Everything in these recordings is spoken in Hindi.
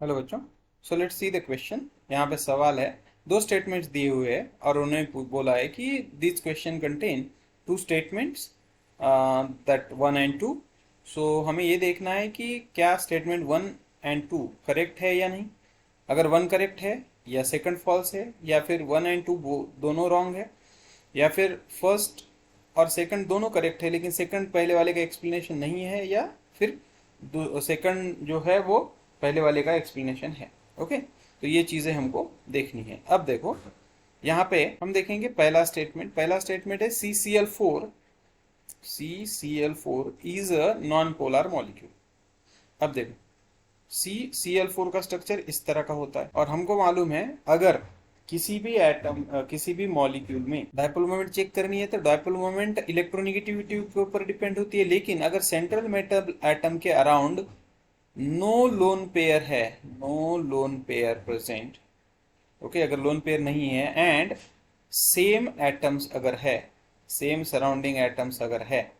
हेलो बच्चों। So let's see the question. यहाँ पे सवाल है, दो स्टेटमेंट्स दिए हुए हैं और उन्होंने बोला है कि this question contain two statements that one and two. So हमें ये देखना है कि क्या statement one and two correct है या नहीं। अगर वन करेक्ट है या सेकंड फॉल्स है या फिर वन एंड टू दोनों रॉन्ग है या फिर फर्स्ट और सेकंड दोनों करेक्ट है लेकिन सेकंड पहले वाले का एक्सप्लेनेशन नहीं है या फिर सेकंड जो है वो पहले वाले का एक्सप्लेनेशन है। ओके, तो ये चीज़ें हमको देखनी है। अब देखो यहाँ पे हम देखेंगे पहला स्टेटमेंट है CCl4 is a non polar molecule. अब देखो CCl4 का स्ट्रक्चर इस तरह का होता है और हमको मालूम है अगर किसी भी एटम किसी भी मॉलिक्यूल में डायपोल मोमेंट चेक करनी है तो डायपोल मोमेंट इलेक्ट्रोनेगेटिविटी के ऊपर डिपेंड होती है। लेकिन अगर सेंट्रल मेटल एटम के अराउंड नो लोन पेयर है, no lone pair present, okay, अगर लोन पेयर नहीं है एंड सेम एटम्स अगर है, सेम सराउंडिंग एटम्स अगर है,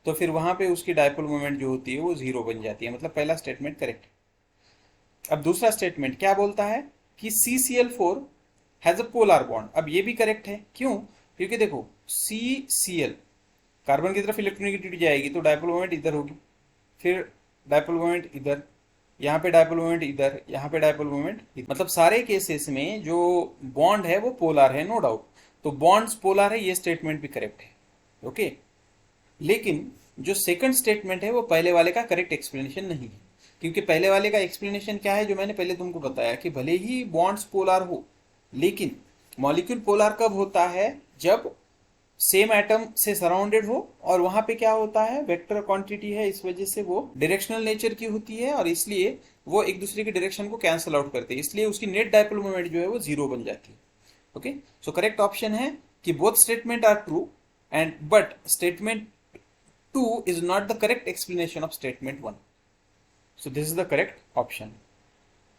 तो फिर वहां पे उसकी डायपोल मोमेंट जो होती है वो जीरो बन जाती है। मतलब पहला स्टेटमेंट करेक्ट। अब दूसरा स्टेटमेंट क्या बोलता है कि CCl4 has a polar bond. अब ये भी करेक्ट है। क्यों? क्योंकि देखो CCl कार्बन की तरफ इलेक्ट्रोनेगेटिविटी जाएगी तो डायपोल मोमेंट इधर होगी, फिर डायपोल मोमेंट इधर, यहाँ पे डायपोल मोमेंट इधर, यहाँ पे डायपोल मोमेंट इधर। मतलब सारे केसेस में जो बॉन्ड है वो पोलर है, नो डाउट। तो बॉन्ड्स पोलर है, ये स्टेटमेंट भी करेक्ट है। ओके, लेकिन जो सेकंड स्टेटमेंट है वो पहले वाले का करेक्ट एक्सप्लेनेशन नहीं है। क्योंकि पहले वाले का एक्सप्लेनेशन क्या है जो मैंने पहले तुमको बताया कि भले ही बॉन्ड्स पोलर हो लेकिन मॉलिक्यूल पोलर कब होता है? जब सेम एटम से सराउंडेड हो और वहां पे क्या होता है, वेक्टर क्वांटिटी है, इस वजह से वो डायरेक्शनल नेचर की होती है और इसलिए वो एक दूसरे की डायरेक्शन को कैंसल आउट करते हैं, इसलिए उसकी नेट डायपोल मोमेंट जो है वो जीरो बन जाती है। ओके, सो करेक्ट ऑप्शन है कि both statement are true and but statement 2 is not the correct explanation of statement 1. So this is the correct option.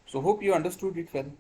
So hope you understood it well.